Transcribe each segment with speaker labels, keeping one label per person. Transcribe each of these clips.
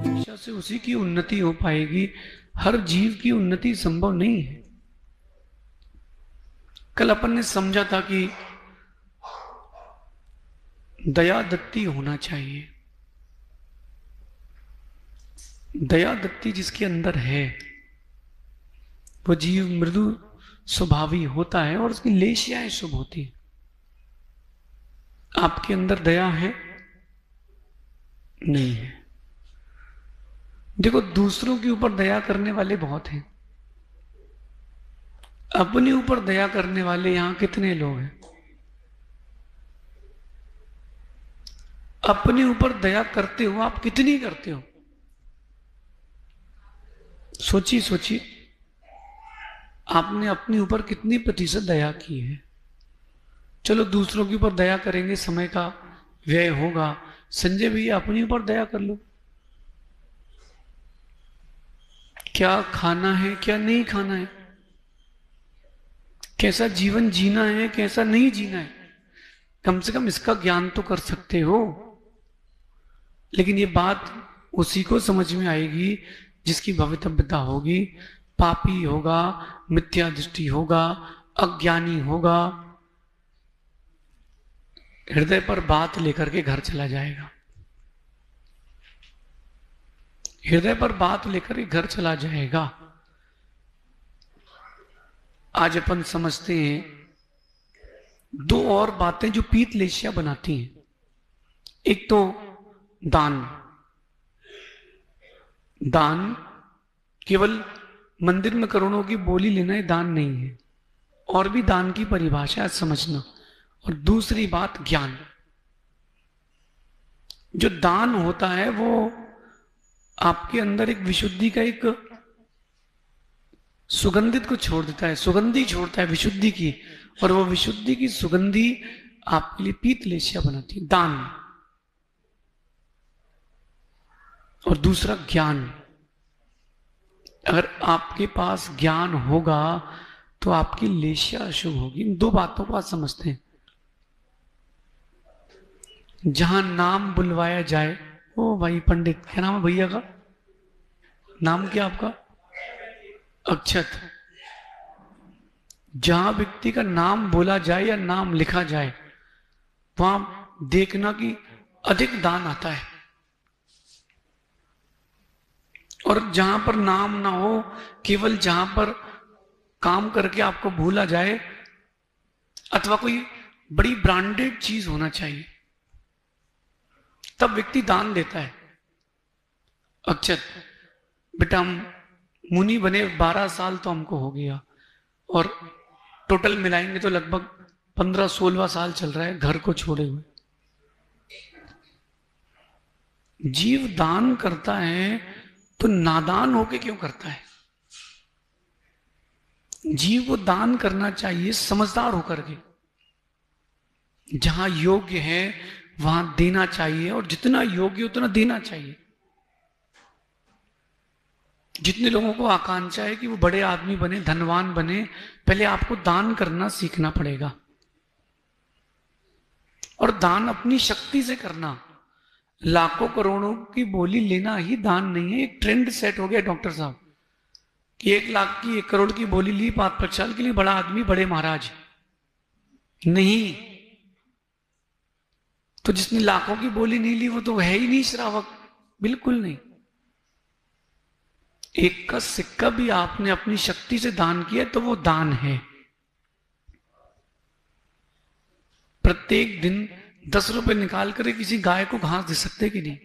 Speaker 1: शिक्षा से उसी की उन्नति हो पाएगी। हर जीव की उन्नति संभव नहीं है। कल अपन ने समझा था कि दया दत्ती होना चाहिए। दया दत्ती जिसके अंदर है वो जीव मृदु स्वभावी होता है और उसकी लेशियाएं शुभ होती है। आपके अंदर दया है? नहीं है। देखो, दूसरों के ऊपर दया करने वाले बहुत हैं, अपने ऊपर दया करने वाले यहां कितने लोग हैं? अपने ऊपर दया करते हो आप? कितनी करते हो? सोचिए सोचिए, आपने अपने ऊपर कितनी प्रतिशत दया की है? चलो दूसरों के ऊपर दया करेंगे, समय का व्यय होगा। संजय भैया, अपने ऊपर दया कर लो। क्या खाना है, क्या नहीं खाना है, कैसा जीवन जीना है, कैसा नहीं जीना है, कम से कम इसका ज्ञान तो कर सकते हो। लेकिन ये बात उसी को समझ में आएगी जिसकी भवितव्यता होगी। पापी होगा, मिथ्या दृष्टि होगा, अज्ञानी होगा, हृदय पर बात लेकर के घर चला जाएगा। हृदय पर बात लेकर के घर चला जाएगा। आज अपन समझते हैं दो और बातें जो पीतलेशिया बनाती हैं। एक तो दान। दान केवल मंदिर में करोड़ों की बोली लेना ही दान नहीं है, और भी दान की परिभाषा है, समझना। और दूसरी बात ज्ञान। जो दान होता है वो आपके अंदर एक विशुद्धि का एक सुगंधित को छोड़ देता है, सुगंधी छोड़ता है विशुद्धि की, और वो विशुद्धि की सुगंधी आपके लिए पीतलेशिया बनाती है, दान। और दूसरा ज्ञान। अगर आपके पास ज्ञान होगा तो आपकी लेशिया अशुभ होगी। इन दो बातों को आप समझते हैं। जहां नाम बुलवाया जाए, ओ भाई पंडित, क्या नाम है भैया का? नाम क्या आपका? अक्षत। जहां व्यक्ति का नाम बोला जाए या नाम लिखा जाए, वहां देखना कि अधिक दान आता है। और जहां पर नाम ना हो, केवल जहां पर काम करके आपको भूला जाए, अथवा कोई बड़ी ब्रांडेड चीज होना चाहिए, तब व्यक्ति दान देता है। अक्षत, बेटा हम मुनि बने 12 साल तो हमको हो गया, और टोटल मिलाएंगे तो लगभग 15-16 साल चल रहा है घर को छोड़े हुए। जीव दान करता है तो नादान होके क्यों करता है? जीव को दान करना चाहिए समझदार होकर के। जहां योग्य है वहां देना चाहिए, और जितना योग्य उतना देना चाहिए। जितने लोगों को आकांक्षा है कि वो बड़े आदमी बने, धनवान बने, पहले आपको दान करना सीखना पड़ेगा। और दान अपनी शक्ति से करना। लाखों करोड़ों की बोली लेना ही दान नहीं है। एक ट्रेंड सेट हो गया डॉक्टर साहब कि 1 लाख की 1 करोड़ की बोली ली 5 साल के लिए, बड़ा आदमी, बड़े महाराज। नहीं, तो जिसने लाखों की बोली नहीं ली वो तो है ही नहीं श्रावक, बिल्कुल नहीं। एक का सिक्का भी आपने अपनी शक्ति से दान किया तो वो दान है। प्रत्येक दिन 10 रुपए निकाल कर किसी गाय को घास दे सकते कि नहीं?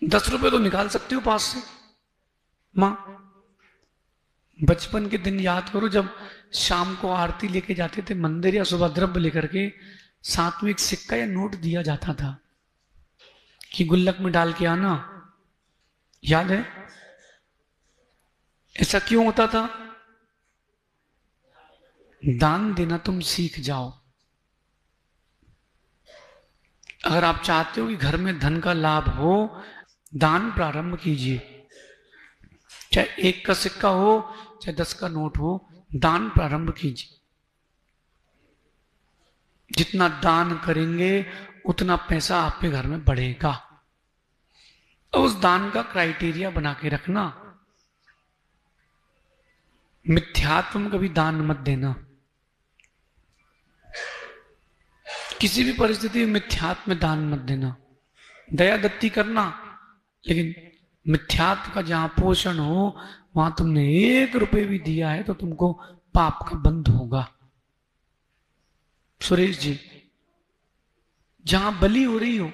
Speaker 1: 10 रुपए तो निकाल सकते हो पास से। मां, बचपन के दिन याद करो, जब शाम को आरती लेके जाते थे मंदिर या सुबह द्रव्य लेकर के, साथ में एक सिक्का या नोट दिया जाता था कि गुल्लक में डाल के आना। याद है? ऐसा क्यों होता था? दान देना तुम सीख जाओ। अगर आप चाहते हो कि घर में धन का लाभ हो, दान प्रारंभ कीजिए। चाहे 1 का सिक्का हो, चाहे 10 का नोट हो, दान प्रारंभ कीजिए। जितना दान करेंगे उतना पैसा आपके घर में बढ़ेगा। तो उस दान का क्राइटेरिया बना के रखना। मिथ्यात्व में कभी दान मत देना, किसी भी परिस्थिति में मिथ्यात्व में दान मत देना। दया दत्ती करना, लेकिन मिथ्यात्व का जहां पोषण हो वहां तुमने 1 रुपए भी दिया है तो तुमको पाप का बंध होगा। सुरेश जी, जहां बलि हो रही हो,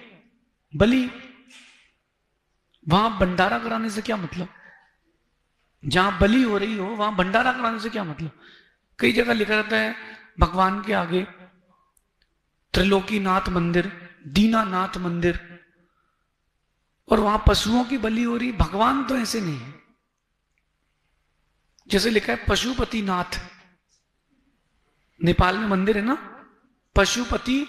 Speaker 1: बलि, वहां भंडारा कराने से क्या मतलब? जहां बलि हो रही हो वहां भंडारा कराने से क्या मतलब? कई जगह लिखा रहता है भगवान के आगे त्रिलोकीनाथ मंदिर, दीनानाथ मंदिर, और वहां पशुओं की बलि हो रही। भगवान तो ऐसे नहीं है। जैसे लिखा है पशुपतिनाथ, नेपाल में मंदिर है ना, पशुपति।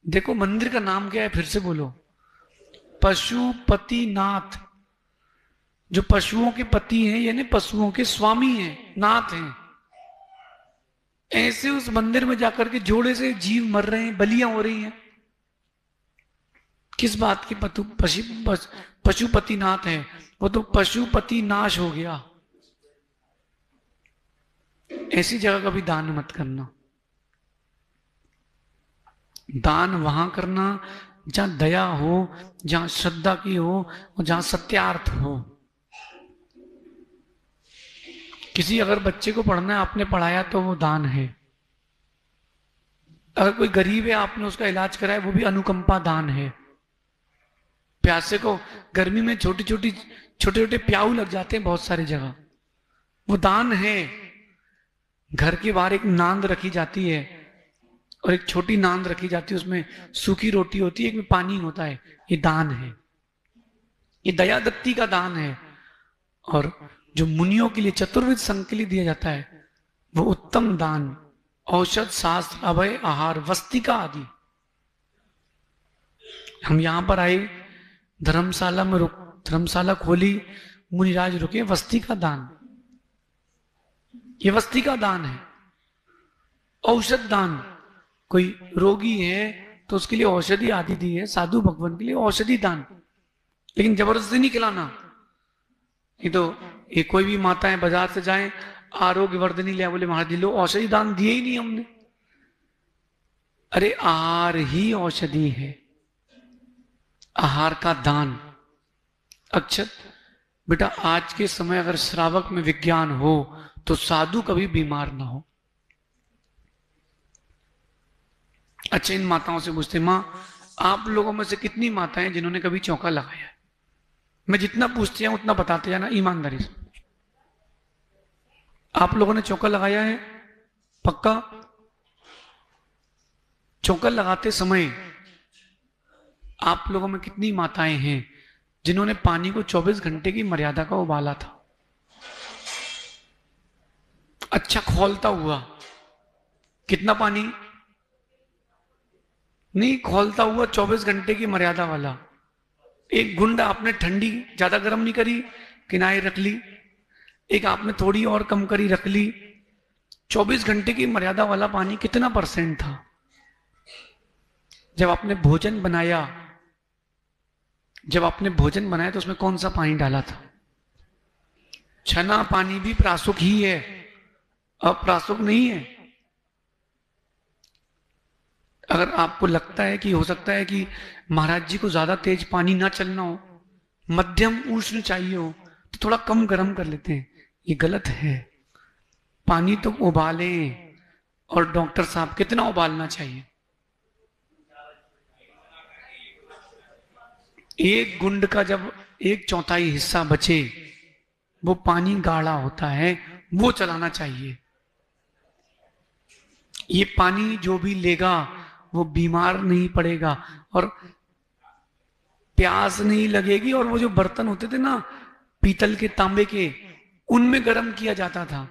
Speaker 1: देखो मंदिर का नाम क्या है, फिर से बोलो, पशुपतिनाथ। जो पशुओं के पति हैं यानी पशुओं के स्वामी हैं, नाथ हैं। ऐसे उस मंदिर में जाकर के जोड़े से जीव मर रहे हैं, बलियां हो रही हैं। किस बात की पशुपतिनाथ है? वो तो पशुपति नाश हो गया। ऐसी जगह का भी दान मत करना। दान वहां करना जहां दया हो, जहां श्रद्धा की हो और जहां सत्यार्थ हो। किसी अगर बच्चे को पढ़ना है, आपने पढ़ाया तो वो दान है। अगर कोई गरीब है, आपने उसका इलाज कराया, वो भी अनुकंपा दान है। प्यासे को गर्मी में छोटे छोटे प्याऊ लग जाते हैं बहुत सारी जगह, वो दान है। घर के बाहर एक नांद रखी जाती है और एक छोटी नांद रखी जाती है, उसमें सूखी रोटी होती है, एक में पानी होता है, ये दान है। ये दया दत्ती का दान है। और जो मुनियों के लिए चतुर्विध संघ के लिए दिया जाता है वो उत्तम दान, औषध शास्त्र अभय आहार वस्तिका आदि। हम यहां पर आए, धर्मशाला में धर्मशाला खोली, मुनिराज रुके, वस्ती का दान, ये वस्ती का दान है। औषध दान, कोई रोगी है तो उसके लिए औषधि आदि दी है, साधु भगवान के लिए औषधि दान, लेकिन जबरदस्ती नहीं खिलाना। ये तो ये कोई भी माताएं बाजार से जाएं, आरोग्य वर्धनी ले, बोले महाराज लो, औषधि दान दिए ही नहीं हमने। अरे आहार ही औषधि है, आहार का दान। अक्षत बेटा, आज के समय अगर श्रावक में विज्ञान हो तो साधु कभी बीमार ना हो। अच्छा, इन माताओं से पूछते, मां आप लोगों में से कितनी माताएं जिन्होंने कभी चौका लगाया है? मैं जितना पूछते हैं उतना बताते जाना ईमानदारी से। आप लोगों ने चौका लगाया है? पक्का? चौका लगाते समय आप लोगों में कितनी माताएं हैं जिन्होंने पानी को 24 घंटे की मर्यादा का उबाला था? अच्छा खौलता हुआ, कितना पानी? नहीं, खौलता हुआ 24 घंटे की मर्यादा वाला। एक गुंड आपने ठंडी ज्यादा गर्म नहीं करी, किनारे रख ली, एक आपने थोड़ी और कम करी रख ली। 24 घंटे की मर्यादा वाला पानी कितना % था? जब आपने भोजन बनाया, तो उसमें कौन सा पानी डाला था? छना पानी भी प्रासुक ही है, अप्रासुक नहीं है। अगर आपको लगता है कि हो सकता है कि महाराज जी को ज्यादा तेज पानी ना चलना हो, मध्यम उष्ण चाहिए हो, तो थोड़ा कम गर्म कर लेते हैं, ये गलत है। पानी तो उबालें, और डॉक्टर साहब कितना उबालना चाहिए? एक गुंड का जब 1/4 हिस्सा बचे, वो पानी गाढ़ा होता है, वो चलाना चाहिए। ये पानी जो भी लेगा वो बीमार नहीं पड़ेगा और प्यास नहीं लगेगी। और वो जो बर्तन होते थे ना पीतल के, तांबे के, उनमें गर्म किया जाता था,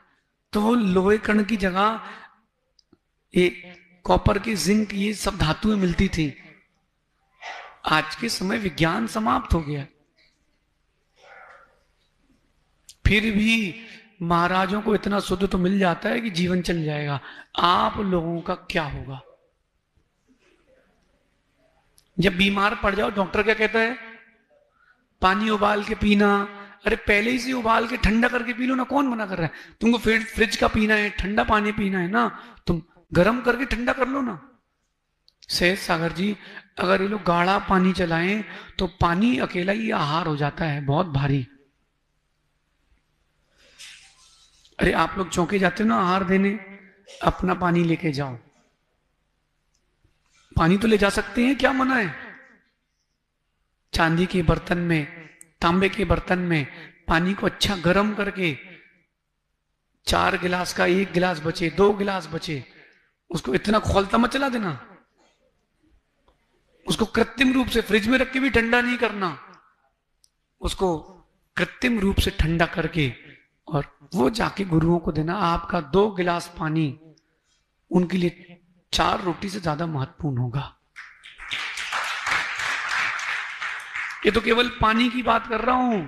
Speaker 1: तो वो लोहे कण की जगह ये कॉपर की, जिंक, ये सब धातुएं मिलती थी। आज के समय विज्ञान समाप्त हो गया, फिर भी महाराजों को इतना शुद्ध तो मिल जाता है कि जीवन चल जाएगा। आप लोगों का क्या होगा? जब बीमार पड़ जाओ डॉक्टर क्या कहता है? पानी उबाल के पीना। अरे पहले ही से उबाल के ठंडा करके पी लो ना, कौन मना कर रहा है? तुमको फ्रिज का पीना है, ठंडा पानी पीना है ना, तुम गर्म करके ठंडा कर लो ना। सहज सागर जी, अगर ये लोग गाढ़ा पानी चलाएं तो पानी अकेला ही आहार हो जाता है, बहुत भारी। अरे आप लोग चौके जाते हो ना आहार देने, अपना पानी लेके जाओ। पानी तो ले जा सकते हैं, क्या मना है? चांदी के बर्तन में, तांबे के बर्तन में पानी को अच्छा गर्म करके, 4 गिलास का 1 गिलास बचे, 2 गिलास बचे, उसको इतना खौलता मत चला देना। उसको कृत्रिम रूप से फ्रिज में रख के भी ठंडा नहीं करना, उसको कृत्रिम रूप से ठंडा करके और वो जाके गुरुओं को देना। आपका 2 गिलास पानी उनके लिए 4 रोटी से ज्यादा महत्वपूर्ण होगा। ये तो केवल पानी की बात कर रहा हूं,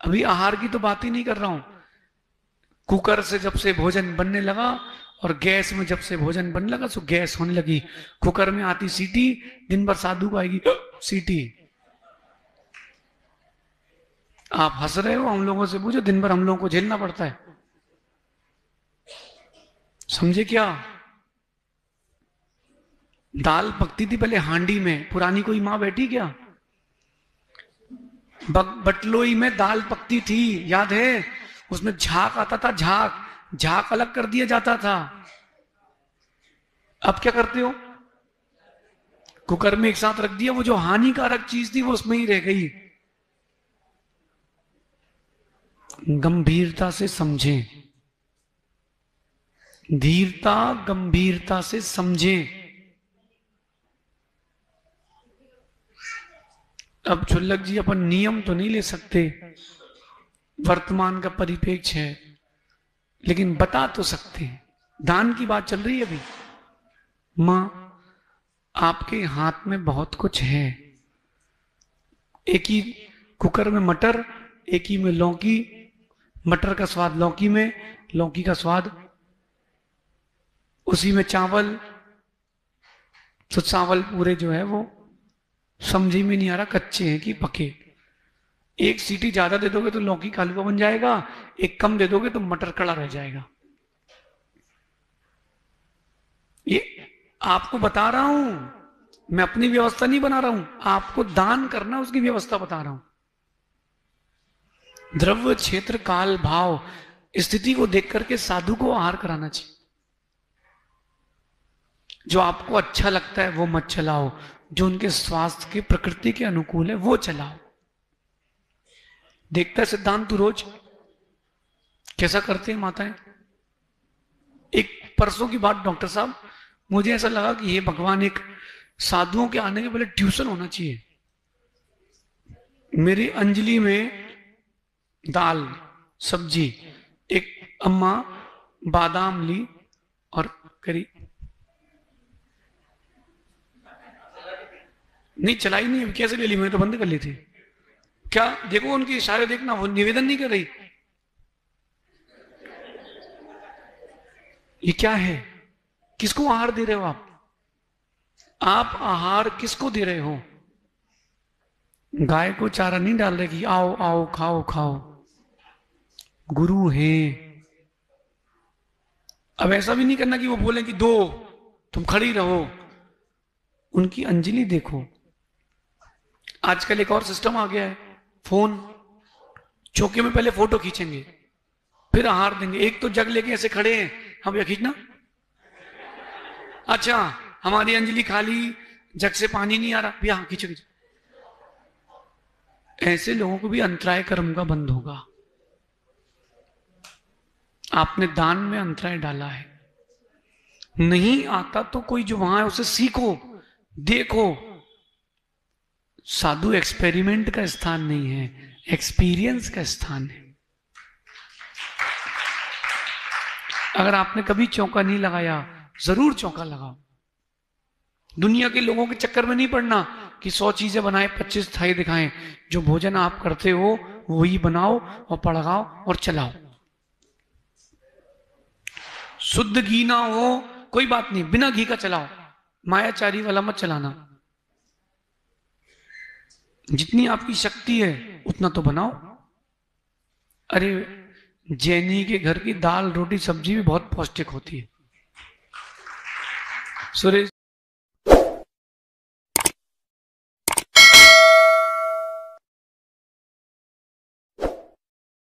Speaker 1: अभी आहार की तो बात ही नहीं कर रहा हूं। कुकर से जब से भोजन बनने लगा और गैस में जब से भोजन बनने लगा, तो गैस होने लगी। कुकर में आती सीटी, दिन भर साधु को आएगी सीटी। आप हंस रहे हो, हम लोगों से पूछो, दिन भर हम लोगों को झेलना पड़ता है। समझे क्या? दाल पकती थी पहले हांडी में, पुरानी कोई मां बैठी क्या? बटलोई में दाल पकती थी, याद है? उसमें झाग आता था, झाग अलग कर दिया जाता था। अब क्या करते हो? कुकर में एक साथ रख दिया, वो जो हानिकारक चीज थी वो उसमें ही रह गई। गंभीरता से समझें, धीरता गंभीरता से समझें। अब छुल्लक जी, अपन नियम तो नहीं ले सकते, वर्तमान का परिप्रेक्ष्य है, लेकिन बता तो सकते हैं। दान की बात चल रही है अभी। मां, आपके हाथ में बहुत कुछ है। एक ही कुकर में मटर, एक ही में लौकी, मटर का स्वाद लौकी में, लौकी का स्वाद उसी में चावल। तो चावल पूरे जो है वो समझी में नहीं आ रहा कच्चे हैं कि पके। एक सीटी ज्यादा दे दोगे तो लौकी का हलवा बन जाएगा, एक कम दे दोगे तो मटर कड़ा रह जाएगा। ये आपको बता रहा हूं, मैं अपनी व्यवस्था नहीं बना रहा हूं, आपको दान करना उसकी व्यवस्था बता रहा हूं। द्रव्य क्षेत्र काल भाव स्थिति को देख करके साधु को आहार कराना चाहिए। जो आपको अच्छा लगता है वो मत चलाओ, जो उनके स्वास्थ्य के प्रकृति के अनुकूल है वो चलाओ। देखता है सिद्धांत तू रोज कैसा करते हैं माताएं। एक परसों की बात डॉक्टर साहब, मुझे ऐसा लगा कि ये भगवान, एक साधुओं के आने के पहले ट्यूशन होना चाहिए। मेरी अंजलि में दाल सब्जी, एक अम्मा बादाम ली और करी, नहीं चलाई नहीं, अब कैसे ले ली, मैंने तो बंद कर ली थी। क्या देखो उनके इशारे देखना, वो निवेदन नहीं कर रही। ये क्या है? किसको आहार दे रहे हो आप? आप आहार किसको दे रहे हो? गाय को चारा नहीं डाल रहे कि आओ आओ खाओ खाओ। गुरु है। अब ऐसा भी नहीं करना कि वो बोले कि दो, तुम खड़ी रहो। उनकी अंजलि देखो। आजकल एक और सिस्टम आ गया है, फोन। चौके में पहले फोटो खींचेंगे, फिर आहार देंगे। एक तो जग लेके ऐसे खड़े हैं, हम यह खींचना, अच्छा हमारी अंजलि खाली, जग से पानी नहीं आ रहा, भी हाँ खींचो खींचो। ऐसे लोगों को भी अंतराय कर्म का बंध होगा। आपने दान में अंतराय डाला है। नहीं आता तो कोई जो वहां है उसे सीखो, देखो। साधु एक्सपेरिमेंट का स्थान नहीं है, एक्सपीरियंस का स्थान है। अगर आपने कभी चौका नहीं लगाया, जरूर चौका लगाओ। दुनिया के लोगों के चक्कर में नहीं पड़ना कि 100 चीजें बनाए 25 थाई दिखाएं। जो भोजन आप करते हो वही बनाओ और पड़गाओ और चलाओ। शुद्ध घी ना हो कोई बात नहीं, बिना घी का चलाओ, मायाचारी वाला मत चलाना। जितनी आपकी शक्ति है उतना तो बनाओ। अरे जैनी के घर की दाल रोटी सब्जी भी बहुत पौष्टिक होती है। सुरेश